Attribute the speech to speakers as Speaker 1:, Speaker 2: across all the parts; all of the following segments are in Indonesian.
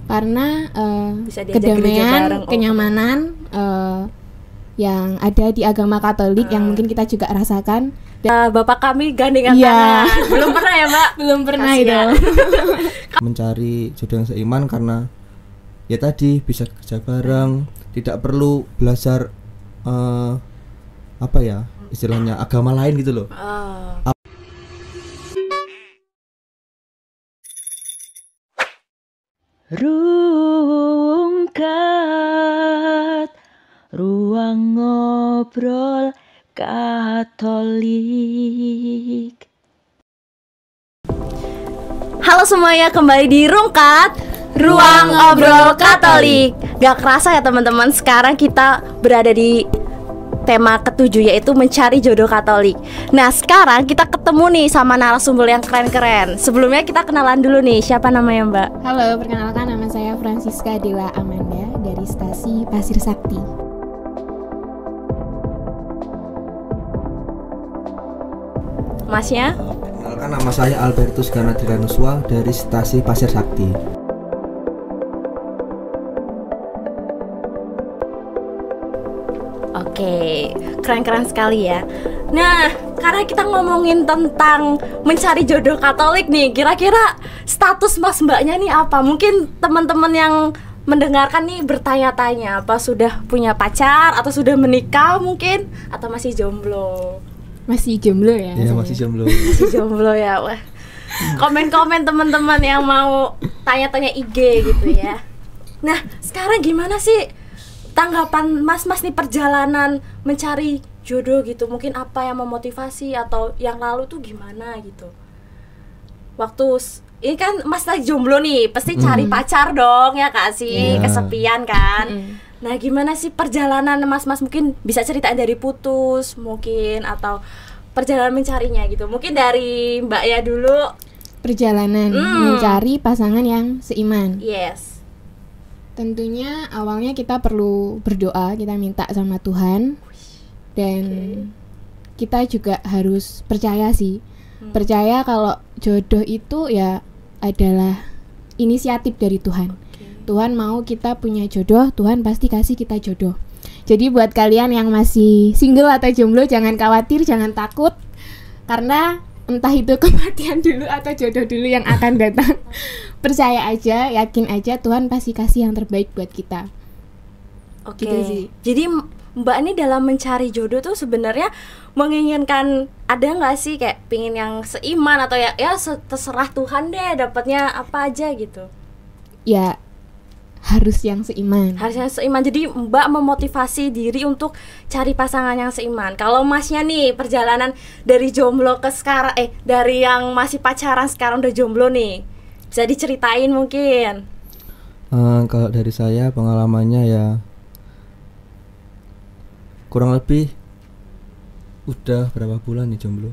Speaker 1: karena
Speaker 2: Bisa diajak gereja
Speaker 1: kedamaian,
Speaker 2: bareng.
Speaker 1: kenyamanan yang ada di agama Katolik yang mungkin kita juga rasakan.
Speaker 2: Bapak kami gandengan
Speaker 1: Iya.
Speaker 2: tangan. Belum pernah ya, Mbak?
Speaker 1: Belum pernah
Speaker 2: Kasihan.
Speaker 1: itu.
Speaker 3: Mencari jodoh yang seiman karena ya tadi bisa kerja bareng, tidak perlu belajar apa ya istilahnya agama lain gitu loh.
Speaker 2: Rungkat ruang ngobrol Katolik. Halo semuanya, kembali di Rungkat Ruang Ngobrol Katolik. Gak kerasa ya teman-teman, sekarang kita berada di tema ketujuh, yaitu mencari jodoh Katolik. Nah sekarang kita ketemu nih sama narasumber yang keren-keren. Sebelumnya kita kenalan dulu nih, siapa namanya Mbak?
Speaker 1: Halo, perkenalkan nama saya Francisca Della Amanda dari stasi Pasir Sakti.
Speaker 2: Masnya?
Speaker 3: Perkenalkan nama saya Albertus Ganadiranuswa dari stasi Pasir Sakti.
Speaker 2: Oke, keren-keren sekali ya. Nah, karena kita ngomongin tentang mencari jodoh Katolik nih, kira-kira status mas mbaknya nih apa? Mungkin teman-teman yang mendengarkan nih bertanya-tanya, apa sudah punya pacar atau sudah menikah mungkin, atau masih jomblo?
Speaker 1: Masih jomblo ya?
Speaker 3: Ya
Speaker 1: saya?
Speaker 3: masih jomblo.
Speaker 2: Masih jomblo ya, wah. Komen-komen teman-teman yang mau tanya-tanya IG gitu ya. Nah, sekarang gimana sih tanggapan mas-mas nih perjalanan mencari jodoh gitu? Mungkin apa yang memotivasi atau yang lalu tuh gimana gitu? Ini kan mas lagi jomblo nih, pasti cari pacar dong ya kak sih,
Speaker 3: Iya.
Speaker 2: kesepian kan. Nah gimana sih perjalanan mas-mas, mungkin bisa ceritain dari putus mungkin, atau perjalanan mencarinya gitu. Mungkin dari mbak ya dulu.
Speaker 1: Perjalanan mencari pasangan yang seiman.
Speaker 2: Yes.
Speaker 1: Tentunya awalnya kita perlu berdoa, kita minta sama Tuhan. Dan kita juga harus percaya sih. Percaya kalau jodoh itu ya adalah inisiatif dari Tuhan. Tuhan mau kita punya jodoh, Tuhan pasti kasih kita jodoh. Jadi buat kalian yang masih single atau jomblo, jangan khawatir, jangan takut. Karena entah itu kematian dulu atau jodoh dulu yang akan datang. Percaya aja, yakin aja, Tuhan pasti kasih yang terbaik buat kita.
Speaker 2: Oke.
Speaker 1: Gitu sih.
Speaker 2: Jadi mbak ini dalam mencari jodoh tuh sebenarnya menginginkan, ada nggak sih kayak pingin yang seiman atau ya terserah Tuhan deh dapatnya apa aja gitu?
Speaker 1: Ya harus yang seiman.
Speaker 2: Harusnya seiman. Jadi mbak memotivasi diri untuk cari pasangan yang seiman. Kalau masnya nih perjalanan dari jomblo ke sekarang, dari yang masih pacaran sekarang udah jomblo nih, bisa diceritain mungkin?
Speaker 3: Kalau dari saya pengalamannya ya kurang lebih udah berapa bulan nih jomblo?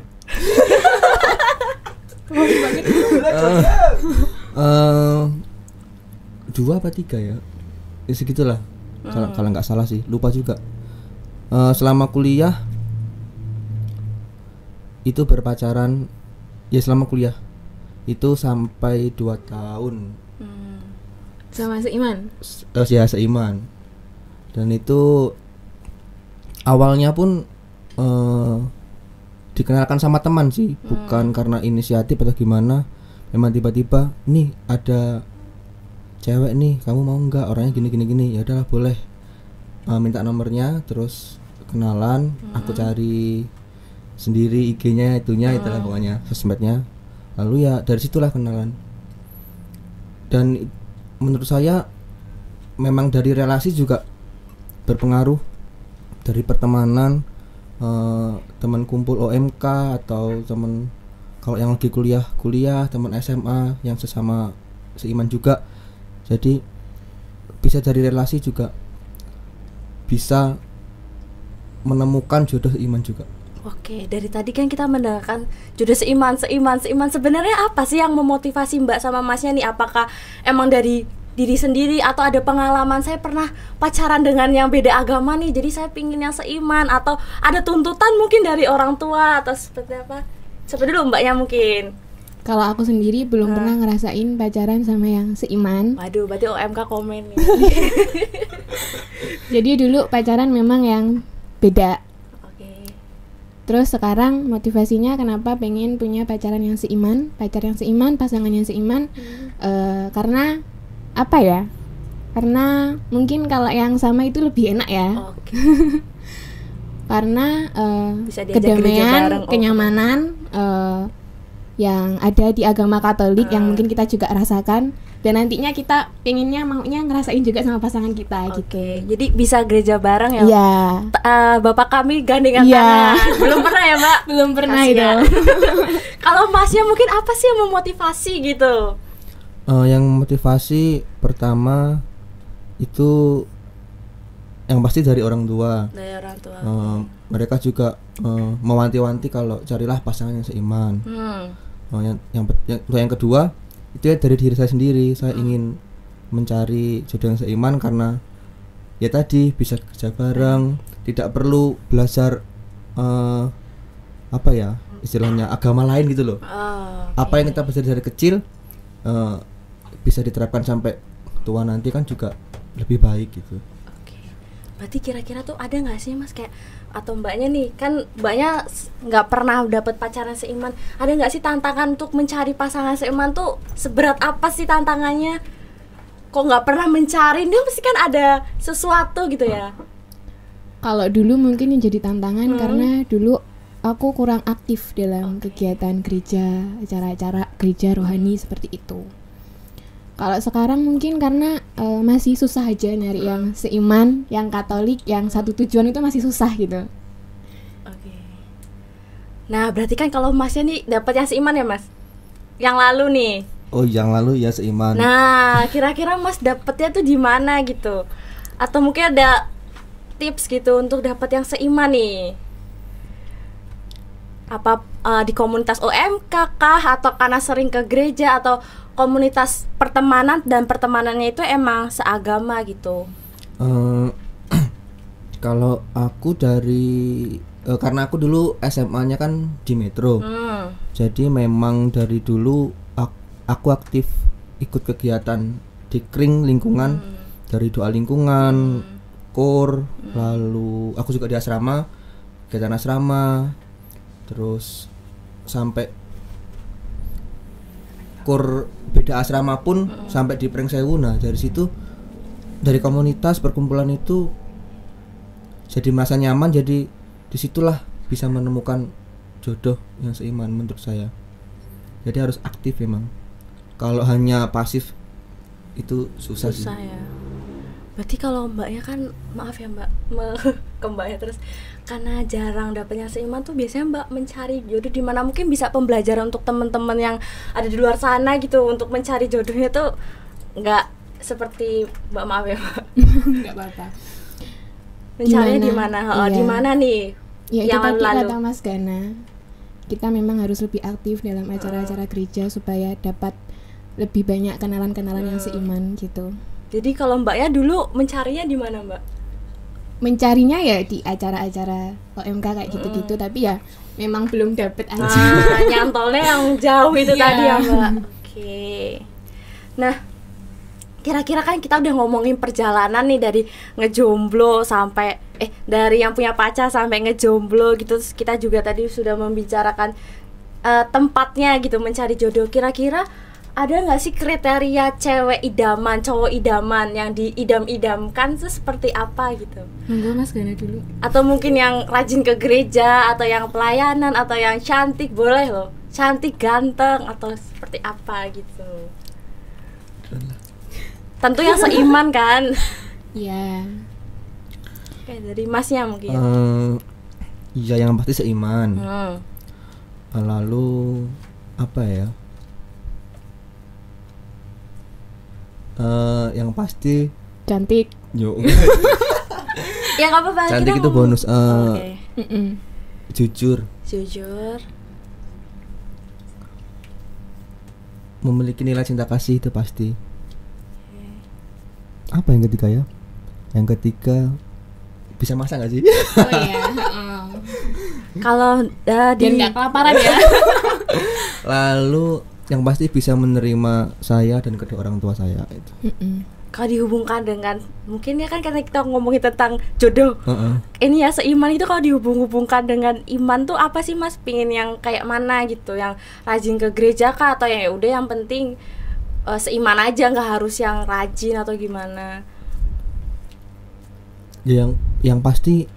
Speaker 3: Dua apa tiga ya? Segitulah. Kalau nggak salah sih, lupa juga. Selama kuliah itu berpacaran, ya selama kuliah itu sampai 2 tahun.
Speaker 1: Sama seiman.
Speaker 3: Ya seiman. Dan itu awalnya pun dikenalkan sama teman sih, bukan karena inisiatif atau gimana. Memang tiba-tiba nih ada cewek nih, kamu mau nggak, orangnya gini. Ya udahlah boleh. Minta nomornya, terus kenalan. Aku cari sendiri IG-nya, itulah pokoknya sosmednya. Lalu ya dari situlah kenalan. Dan menurut saya memang dari relasi juga berpengaruh. Dari pertemanan, teman kumpul OMK atau teman kalau yang lagi kuliah, teman SMA yang sesama seiman juga. Jadi bisa dari relasi juga bisa menemukan jodoh seiman juga.
Speaker 2: Oke, dari tadi kan kita mendengarkan jodoh seiman. Sebenarnya apa sih yang memotivasi mbak sama masnya nih? Apakah emang dari diri sendiri atau ada pengalaman, saya pernah pacaran dengan yang beda agama nih, jadi saya pingin yang seiman, atau ada tuntutan mungkin dari orang tua atau seperti apa? Seperti dulu mbaknya mungkin.
Speaker 1: Kalau aku sendiri belum pernah ngerasain pacaran sama yang seiman.
Speaker 2: Waduh, berarti OMK komen nih.
Speaker 1: Jadi dulu pacaran memang yang beda.
Speaker 2: Oke.
Speaker 1: Terus sekarang motivasinya kenapa pengen punya pacaran yang seiman, pacar yang seiman, pasangan yang seiman, karena apa ya? Karena mungkin kalau yang sama itu lebih enak ya.
Speaker 2: Oke.
Speaker 1: Karena
Speaker 2: Bisa diajak gereja bareng.
Speaker 1: kedamaian, kenyamanan yang ada di agama Katolik yang mungkin kita juga rasakan, dan nantinya kita maunya ngerasain juga sama pasangan kita gitu.
Speaker 2: Oke, jadi bisa gereja bareng ya.
Speaker 1: Iya.
Speaker 2: Bapak kami gandengan
Speaker 1: Iya.
Speaker 2: tangan. Belum pernah ya, Mbak?
Speaker 1: Belum pernah
Speaker 2: Kasian.
Speaker 1: itu.
Speaker 2: Kalau Masnya mungkin apa sih yang memotivasi gitu?
Speaker 3: Yang motivasi pertama itu yang pasti dari orang tua.
Speaker 2: Dari orang tua.
Speaker 3: Mereka juga mewanti-wanti kalau carilah pasangan yang seiman. Yang kedua itu ya dari diri saya sendiri. Saya ingin mencari jodoh yang seiman karena ya tadi bisa kerja bareng, tidak perlu belajar apa ya istilahnya agama lain gitu loh. Apa yang kita belajar dari kecil bisa diterapkan sampai tua nanti kan juga lebih baik gitu.
Speaker 2: Berarti kira-kira tuh ada nggak sih Mas kayak atau Mbaknya nih, kan Mbaknya nggak pernah dapat pacaran seiman, ada nggak sih tantangan untuk mencari pasangan seiman tuh seberat apa sih tantangannya? Kok nggak pernah mencari? Dia pasti kan ada sesuatu gitu ya.
Speaker 1: Kalau dulu mungkin yang jadi tantangan karena dulu aku kurang aktif dalam kegiatan gereja, acara-acara gereja rohani seperti itu. Kalau sekarang mungkin karena masih susah aja nyari yang seiman, yang Katolik, yang satu tujuan itu masih susah gitu.
Speaker 2: Oke. Nah, berarti kan kalau Masnya nih dapat yang seiman ya, Mas? Yang lalu nih.
Speaker 3: Oh, yang lalu ya seiman.
Speaker 2: Nah, kira-kira Mas dapetnya tuh di mana gitu? Atau mungkin ada tips gitu untuk dapat yang seiman nih? Apa di komunitas OMK kah, atau karena sering ke gereja, atau komunitas pertemanan dan pertemanannya itu emang seagama gitu?
Speaker 3: Kalau aku dari karena aku dulu SMA-nya kan di Metro, jadi memang dari dulu aku aktif ikut kegiatan di kring lingkungan, dari doa lingkungan, KOR, lalu aku juga di asrama, kegiatan asrama, terus sampai KOR beda asrama pun sampai di Prengsewu. Nah dari situ, dari komunitas perkumpulan itu jadi merasa nyaman, jadi disitulah bisa menemukan jodoh yang seiman menurut saya. Jadi harus aktif memang. Kalau hanya pasif itu susah sih.
Speaker 2: Ya. Berarti kalau Mbaknya kan, maaf ya Mbak, ke Mbaknya terus, karena jarang dapetnya seiman tuh biasanya Mbak mencari jodoh di mana? Mungkin bisa pembelajaran untuk teman-teman yang ada di luar sana gitu, untuk mencari jodohnya tuh nggak seperti Mbak, maaf ya Mbak.
Speaker 1: Nggak apa-apa.
Speaker 2: Mencarinya di mana? Di mana nih?
Speaker 1: Ya itu
Speaker 2: yang
Speaker 1: tadi
Speaker 2: lalu
Speaker 1: kata Mas Gana, kita memang harus lebih aktif dalam acara-acara gereja supaya dapat lebih banyak kenalan-kenalan yang seiman gitu.
Speaker 2: Jadi kalau Mbaknya dulu mencarinya di mana Mbak?
Speaker 1: Mencarinya ya di acara-acara OMK kayak gitu-gitu, tapi ya memang belum dapet aja.
Speaker 2: Nyantolnya yang jauh itu tadi ya Mbak. Oke. Nah, kira-kira kan kita udah ngomongin perjalanan nih dari ngejomblo sampai dari yang punya pacar sampai ngejomblo gitu. Terus kita juga tadi sudah membicarakan tempatnya gitu mencari jodoh. Kira-kira ada nggak sih kriteria cewek idaman, cowok idaman yang diidam-idamkan tuh seperti apa gitu?
Speaker 1: Monggo Mas Gana dulu.
Speaker 2: Atau mungkin yang rajin ke gereja, atau yang pelayanan, atau yang cantik, boleh loh. Cantik, ganteng, atau seperti apa gitu. Tentu yang seiman kan?
Speaker 1: Iya.
Speaker 2: Oke, dari Masnya mungkin.
Speaker 3: Iya, yang pasti seiman. Lalu apa ya? Yang pasti
Speaker 1: Cantik.
Speaker 3: Yo.
Speaker 2: Ya nggak apa-apa.
Speaker 3: Cantik itu bonus. Jujur.
Speaker 2: Jujur.
Speaker 3: Memiliki nilai cinta kasih itu pasti. Apa yang ketiga ya? Yang ketiga bisa masak nggak sih?
Speaker 1: Oh iya.
Speaker 2: Kalau
Speaker 1: dia nggak kelaparan ya.
Speaker 3: Lalu yang pasti bisa menerima saya dan kedua orang tua saya itu.
Speaker 2: Kalau dihubungkan dengan mungkin ya kan karena kita ngomongin tentang jodoh, ini ya seiman itu, kalau dihubung-hubungkan dengan iman tuh apa sih Mas? Pingin yang kayak mana gitu? Yang rajin ke gereja kah, atau yang ya udah yang penting seiman aja, nggak harus yang rajin atau gimana?
Speaker 3: Ya, yang pasti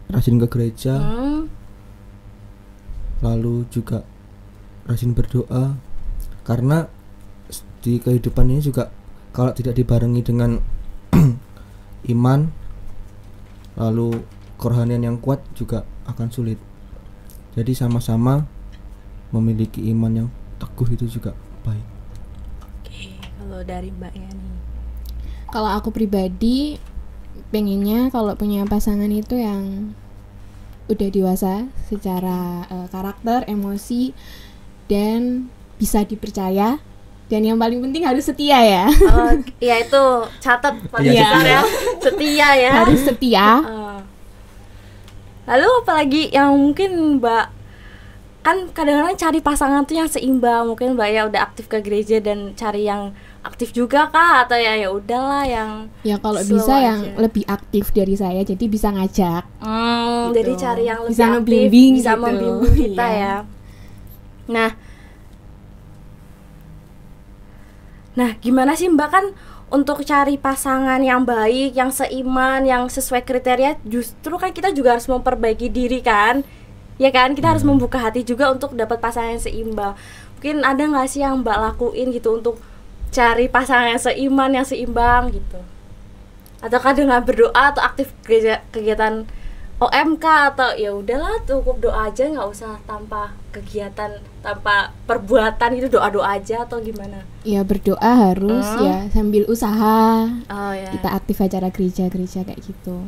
Speaker 3: rajin ke gereja, lalu juga rajin berdoa, karena di kehidupan ini juga kalau tidak dibarengi dengan iman lalu kerohanian yang kuat juga akan sulit. Jadi sama-sama memiliki iman yang teguh itu juga baik.
Speaker 2: Oke, kalau dari Mbaknya nih.
Speaker 1: Kalau aku pribadi pengennya kalau punya pasangan itu yang udah dewasa secara karakter, emosi, dan bisa dipercaya. Dan yang paling penting harus setia ya.
Speaker 2: Oh, ya itu catat paling besar ya. Setia ya.
Speaker 1: Harus setia.
Speaker 2: Lalu apalagi yang mungkin Mbak, kan kadang-kadang cari pasangan tuh yang seimbang. Mungkin Mbak ya udah aktif ke gereja dan cari yang aktif juga kah, atau ya udahlah yang
Speaker 1: ya kalau bisa aja yang lebih aktif dari saya, jadi bisa ngajak.
Speaker 2: Gitu. Jadi cari yang lebih
Speaker 1: bisa
Speaker 2: aktif,
Speaker 1: ngebimbing
Speaker 2: bisa
Speaker 1: gitu.
Speaker 2: membimbing kita ya. Nah, gimana sih Mbak, kan untuk cari pasangan yang baik, yang seiman, yang sesuai kriteria, justru kan kita juga harus memperbaiki diri kan? Ya kan, kita harus membuka hati juga untuk dapat pasangan yang seimbang. Mungkin ada nggak sih yang Mbak lakuin gitu untuk cari pasangan yang seiman, yang seimbang gitu? Ataukah dengan berdoa atau aktif kegiatan OMK, atau ya udahlah cukup doa aja, nggak usah tanpa kegiatan, tanpa perbuatan, itu doa-doa aja atau gimana?
Speaker 1: Ya berdoa harus ya sambil usaha.
Speaker 2: Ya.
Speaker 1: Kita aktif acara gereja-gereja kayak gitu.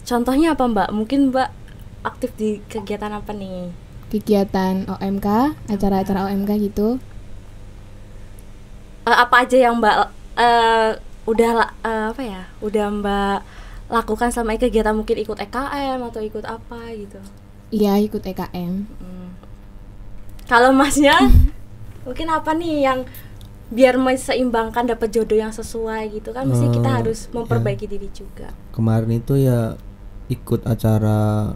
Speaker 2: Contohnya apa Mbak? Mungkin Mbak aktif di kegiatan apa nih?
Speaker 1: Kegiatan OMK, acara-acara OMK gitu.
Speaker 2: Apa aja yang Mbak udah Mbak lakukan selama kegiatan, mungkin ikut EKM atau ikut apa gitu?
Speaker 1: Iya, ikut EKM.
Speaker 2: Kalau Masnya mungkin apa nih yang biar seimbangkan dapat jodoh yang sesuai gitu kan? Mesti kita harus memperbaiki diri juga.
Speaker 3: Kemarin itu ya ikut acara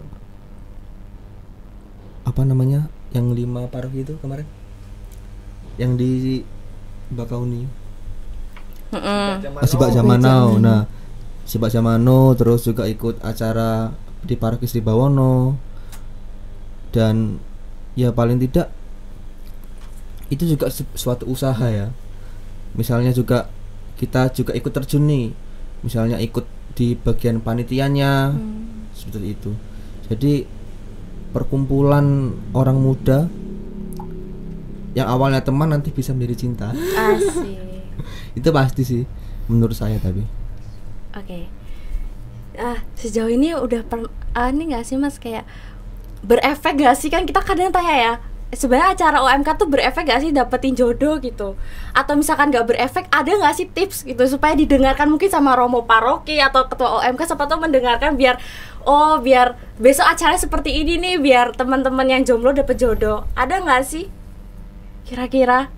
Speaker 3: apa namanya, yang 5 paroki itu kemarin, yang di Bakauni, Sibak Jamano. Nah, Sibak Jamano, terus juga ikut acara di paroki Sri Bawono. Dan ya paling tidak itu juga suatu usaha ya. Misalnya juga kita juga ikut terjun nih, misalnya ikut di bagian panitianya, seperti itu. Jadi perkumpulan orang muda yang awalnya teman nanti bisa menjadi cinta.
Speaker 2: Asik.
Speaker 3: Itu pasti sih menurut saya. Tapi
Speaker 2: Oke. Sejauh ini udah ini nggak sih Mas, kayak berefek gak sih, kan kita kadang tanya ya, sebenarnya acara OMK tuh berefek gak sih dapetin jodoh gitu? Atau misalkan gak berefek, ada gak sih tips gitu supaya didengarkan mungkin sama romo paroki atau ketua OMK, siapa tuh mendengarkan biar besok acaranya seperti ini nih, biar teman-teman yang jomblo dapet jodoh. Ada gak sih kira-kira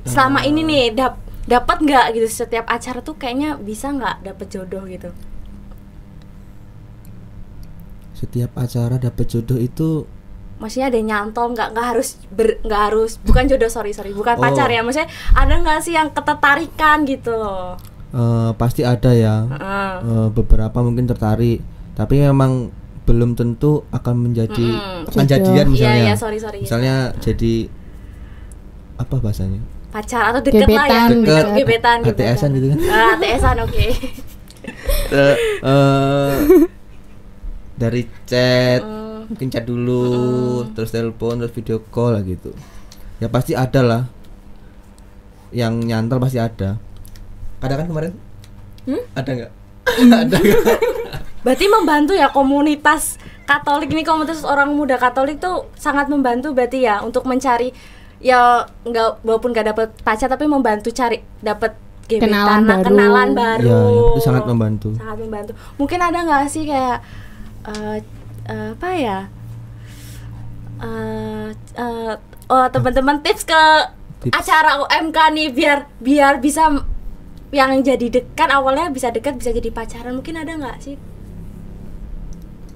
Speaker 2: selama ini nih dapat nggak gitu, setiap acara tuh kayaknya bisa nggak dapet jodoh gitu?
Speaker 3: setiap acara dapet jodoh itu
Speaker 2: maksudnya ada nyantol, nggak harus bukan jodoh, sorry bukan pacar ya, maksudnya ada nggak sih yang ketertarikan gitu loh?
Speaker 3: Pasti ada ya. Beberapa mungkin tertarik, tapi memang belum tentu akan menjadi akan jadian misalnya.
Speaker 2: Iya, sorry.
Speaker 3: Misalnya jadi apa bahasanya,
Speaker 2: pacar atau deket lah ya, gebetan
Speaker 3: ATS-an gitu kan.
Speaker 2: ATS-an, oke.
Speaker 3: Dari chat, mungkin chat dulu, terus telepon, terus video call lah gitu. Ya pasti ada lah yang nyantol, pasti ada. Ada kan kemarin? Ada nggak? Ada nggak?
Speaker 2: Berarti membantu ya komunitas Katolik ini, komunitas orang muda Katolik tuh sangat membantu berarti ya untuk mencari, ya nggak, walaupun nggak dapet pacar tapi membantu cari dapet gebetan, kenalan baru.
Speaker 3: Ya, itu sangat membantu.
Speaker 2: Mungkin ada nggak sih kayak apa ya, Teman-teman tips ke
Speaker 3: Tips.
Speaker 2: acara UMK nih biar bisa yang jadi dekat, awalnya bisa dekat bisa jadi pacaran, mungkin ada nggak sih?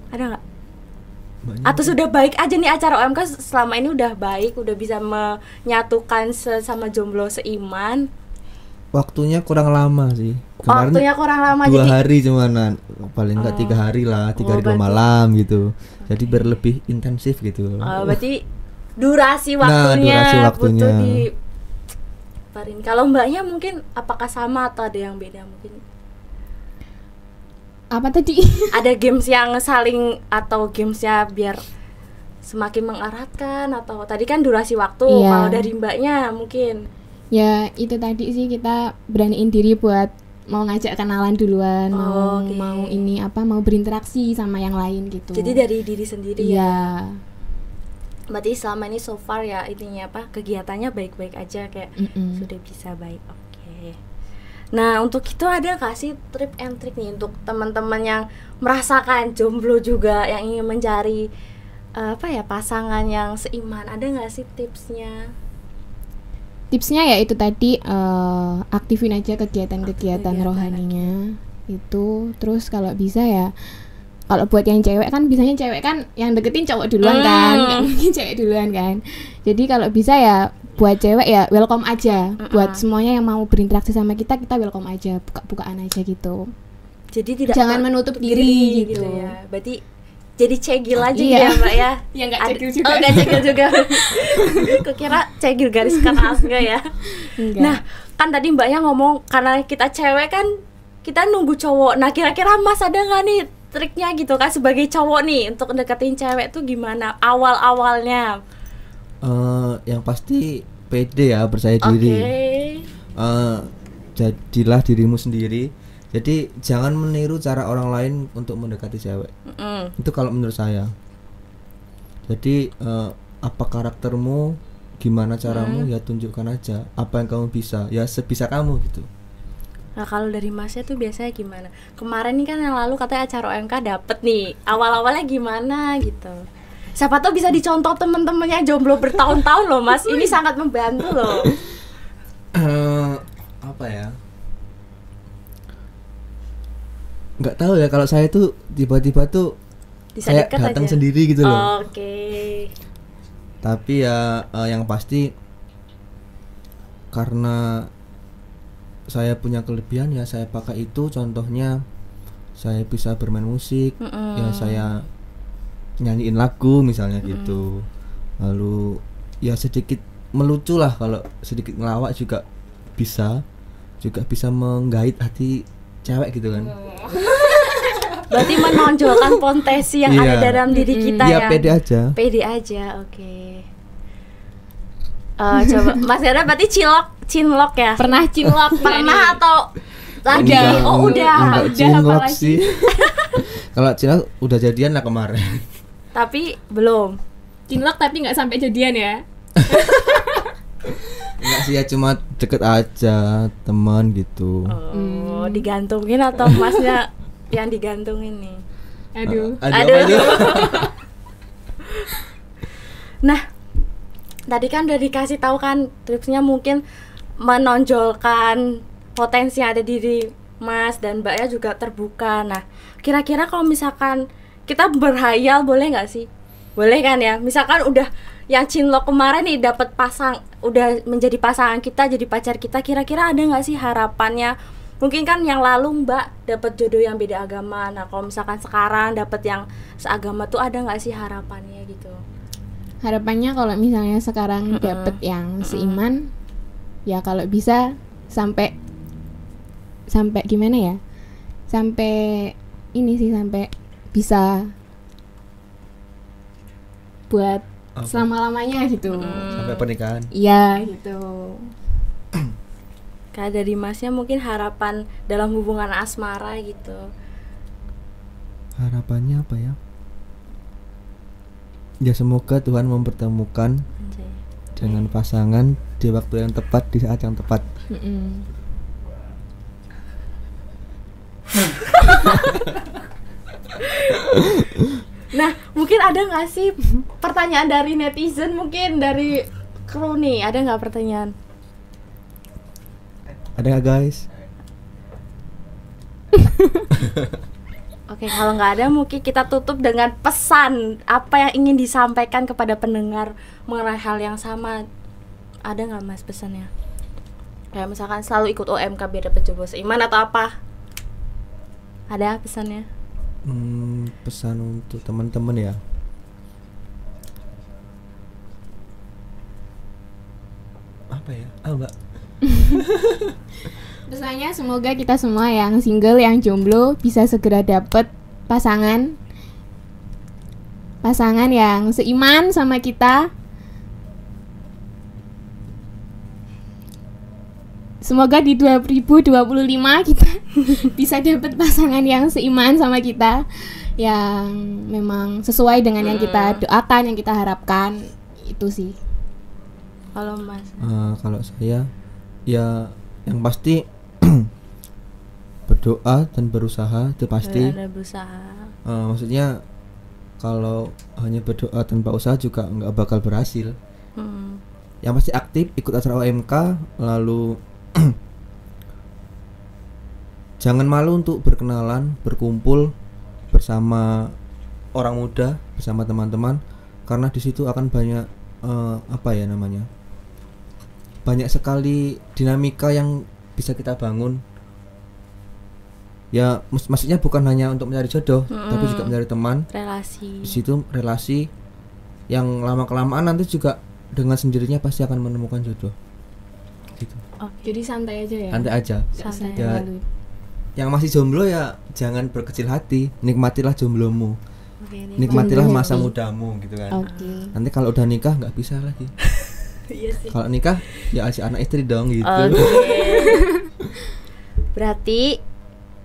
Speaker 2: Ada nggak?
Speaker 3: Banyak.
Speaker 2: Atau sudah baik aja nih acara UMK selama ini udah baik, udah bisa menyatukan sesama jomblo seiman?
Speaker 3: Waktunya kurang lama sih.
Speaker 2: Waktunya kurang lama
Speaker 3: 2
Speaker 2: jadi
Speaker 3: hari cuman, paling enggak 3 hari lah, 3 hari 2
Speaker 2: berarti-
Speaker 3: malam gitu. Jadi biar lebih intensif gitu.
Speaker 2: berarti durasi
Speaker 3: Nah,
Speaker 2: waktunya,
Speaker 3: durasi waktunya.
Speaker 2: butuh di parin. Kalau mbaknya mungkin apakah sama atau ada yang beda mungkin?
Speaker 1: Apa tadi?
Speaker 2: Ada games yang saling atau gamesnya biar semakin mengeratkan, atau tadi kan durasi waktu.
Speaker 1: Iya.
Speaker 2: Kalau dari mbaknya mungkin
Speaker 1: Ya itu tadi sih, kita beraniin diri buat mau ngajak kenalan duluan, mau
Speaker 2: Oke.
Speaker 1: mau ini apa, mau berinteraksi sama yang lain gitu.
Speaker 2: jadi dari diri sendiri ya.
Speaker 1: Iya.
Speaker 2: Berarti selama ini so far ya intinya apa, kegiatannya baik-baik aja, kayak
Speaker 1: Mm-mm.
Speaker 2: sudah bisa baik. Oke. Nah, untuk itu ada nggak sih trip and trick nih untuk teman-teman yang merasakan jomblo juga, yang ingin mencari pasangan yang seiman? Ada nggak sih tipsnya?
Speaker 1: Tipsnya ya itu tadi, aktifin aja kegiatan-kegiatan
Speaker 2: Kegiatan
Speaker 1: rohaninya itu. Terus kalau bisa ya, kalau buat yang cewek kan biasanya cewek kan yang deketin cowok duluan kan, nggak mungkin cewek duluan kan. Jadi kalau bisa ya buat cewek ya welcome aja. Buat semuanya yang mau berinteraksi sama kita welcome aja, buka-bukaan aja gitu.
Speaker 2: Jadi tidak
Speaker 1: Jangan menutup diri gitu.
Speaker 2: ya. Berarti jadi cegil aja
Speaker 1: Iya.
Speaker 2: ya Mbak ya.
Speaker 1: Ya nggak
Speaker 2: Ada-
Speaker 1: cegil juga.
Speaker 2: Oh, nggak cegil juga. Kukira cegil garis keras enggak ya.
Speaker 1: Enggak.
Speaker 2: Nah, kan tadi Mbaknya ngomong karena kita cewek kan kita nunggu cowok. Nah, kira-kira Mas ada nggak nih triknya gitu kan sebagai cowok nih untuk deketin cewek tuh gimana awal-awalnya?
Speaker 3: Yang pasti pede ya, percaya
Speaker 2: Oke.
Speaker 3: diri. Jadilah dirimu sendiri. Jadi jangan meniru cara orang lain untuk mendekati cewek.
Speaker 2: Mm-mm.
Speaker 3: Itu kalau menurut saya. Jadi apa karaktermu, gimana caramu, ya tunjukkan aja apa yang kamu bisa, ya sebisa kamu gitu.
Speaker 2: Nah, kalau dari Masnya tuh biasanya gimana? Kemarin nih kan yang lalu katanya acara OMK dapet nih. Awal-awalnya gimana gitu. Siapa tuh bisa dicontoh temen-temennya jomblo bertahun-tahun loh Mas. Ini sangat membantu loh.
Speaker 3: Apa ya? Nggak tahu ya, kalau saya tuh tiba-tiba tuh
Speaker 2: Bisa
Speaker 3: kayak
Speaker 2: deket
Speaker 3: datang
Speaker 2: aja.
Speaker 3: sendiri gitu loh.
Speaker 2: Oke.
Speaker 3: Tapi ya yang pasti karena saya punya kelebihan ya saya pakai itu. Contohnya saya bisa bermain musik, ya saya nyanyiin lagu misalnya gitu. Lalu ya sedikit melucu lah, kalau sedikit ngelawak juga bisa menggait hati cewek gitu kan.
Speaker 2: Berarti menonjolkan potensi yang ada
Speaker 3: Iya.
Speaker 2: dalam diri kita
Speaker 3: Iya,
Speaker 2: ya.
Speaker 3: pede aja.
Speaker 2: Pede aja, oke. Coba Mas Hera berarti cinlok ya?
Speaker 1: Pernah cinlok nggak
Speaker 2: Pernah
Speaker 1: nih?
Speaker 2: atau lagi?
Speaker 3: Enggak,
Speaker 2: Oh udah.
Speaker 3: enggak
Speaker 1: Udah,
Speaker 3: cinlok
Speaker 1: apalagi.
Speaker 3: sih. Kalau cinlok udah jadian lah kemarin.
Speaker 2: Tapi belum.
Speaker 1: Cinlok tapi nggak sampai jadian ya.
Speaker 3: Enggak sih, ya cuma deket aja, teman gitu.
Speaker 2: Oh, digantungin atau Masnya yang digantungin nih?
Speaker 1: Aduh.
Speaker 3: Aduh. Apa itu?
Speaker 2: Nah, tadi kan udah dikasih tahu kan tipsnya mungkin menonjolkan potensi yang ada di diri Mas dan Mbaknya juga terbuka. Nah, kira-kira kalau misalkan kita berhayal boleh nggak sih? Boleh kan ya? Misalkan udah yang cinlok kemarin nih dapat udah menjadi pasangan kita, jadi pacar kita, kira-kira ada nggak sih harapannya? Mungkin kan yang lalu Mbak dapat jodoh yang beda agama. Nah, kalau misalkan sekarang dapat yang seagama tuh ada nggak sih harapannya gitu?
Speaker 1: Harapannya kalau misalnya sekarang dapet yang seiman, ya kalau bisa sampai gimana ya? Sampai ini sih, sampai bisa buat
Speaker 3: Apa?
Speaker 1: selama-lamanya gitu.
Speaker 3: Sampai pernikahan.
Speaker 1: Iya, gitu.
Speaker 2: Kayak dari Masnya mungkin harapan dalam hubungan asmara gitu.
Speaker 3: Harapannya apa ya? Ya semoga Tuhan mempertemukan
Speaker 2: Anjay.
Speaker 3: dengan pasangan di waktu yang tepat, di saat yang tepat.
Speaker 1: Mm-mm.
Speaker 2: Nah, mungkin ada nggak sih pertanyaan dari netizen, mungkin dari kru nih, ada nggak pertanyaan?
Speaker 3: Ada nggak guys?
Speaker 2: Oke, kalau nggak ada mungkin kita tutup dengan pesan apa yang ingin disampaikan kepada pendengar mengenai hal yang sama. Ada nggak mas pesannya? Kayak misalkan selalu ikut OMK biar dapet jodoh seiman atau apa? Ada pesannya?
Speaker 3: Pesan untuk teman-teman ya. Apa ya? Mbak.
Speaker 1: Pesannya semoga kita semua yang single, yang jomblo bisa segera dapet pasangan yang seiman sama kita. Semoga di 2025 kita bisa dapet pasangan yang seiman sama kita, yang memang sesuai dengan yang kita doakan, yang kita harapkan. Itu sih.
Speaker 2: Kalau mas?
Speaker 3: Kalau saya ya yang pasti berdoa dan berusaha itu pasti.
Speaker 2: Ada berusaha.
Speaker 3: Maksudnya kalau hanya berdoa tanpa usaha juga nggak bakal berhasil. Yang pasti aktif ikut acara OMK, lalu jangan malu untuk berkenalan, berkumpul bersama orang muda, bersama teman-teman, karena di situ akan banyak banyak sekali dinamika yang bisa kita bangun. Ya maksudnya bukan hanya untuk mencari jodoh, tapi juga mencari teman,
Speaker 2: relasi.
Speaker 3: Di situ relasi yang lama kelamaan nanti juga dengan sendirinya pasti akan menemukan jodoh gitu.
Speaker 1: Jadi santai aja ya.
Speaker 3: Santai aja.
Speaker 2: Santai.
Speaker 3: Ya, yang masih jomblo ya jangan berkecil hati, nikmatilah jomblomu. Nikmatilah masa mudamu gitu kan. Nanti kalau udah nikah nggak bisa lagi.
Speaker 2: Iya sih.
Speaker 3: Kalau nikah ya asyik anak istri dong gitu.
Speaker 2: Berarti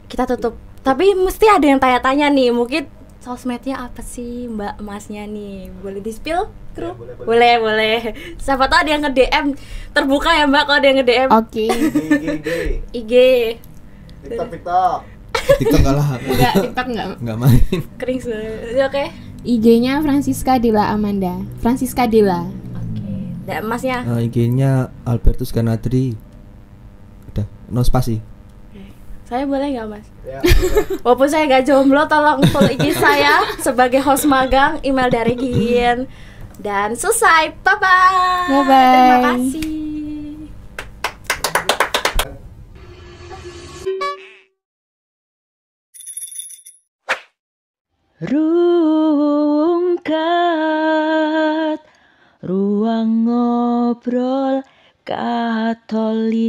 Speaker 2: kita tutup. Tapi mesti ada yang tanya-tanya nih, mungkin sosmednya apa sih Mbak Masnya nih? Boleh di-spill, kru? Ya, boleh. Siapa tahu ada yang nge-DM. Terbuka ya Mbak kalau ada yang nge-DM.
Speaker 1: Oke.
Speaker 2: IG.
Speaker 4: TikTok.
Speaker 3: TikTok enggak lah.
Speaker 1: Enggak, TikTok enggak
Speaker 3: main.
Speaker 2: Kering sebenarnya. Oke.
Speaker 1: IG-nya Francisca Della Amanda. Francisca Della.
Speaker 2: Dan Masnya?
Speaker 3: IG-nya Albertus Ganadri. Udah, no spasi.
Speaker 2: Saya boleh nggak Mas?
Speaker 4: Ya.
Speaker 2: Walaupun saya nggak jomblo, tolong follow IG saya sebagai host magang, email dari Gin. Dan selesai, bye bye. Terima kasih.
Speaker 5: Rungkat ruang ngobrol Katolik.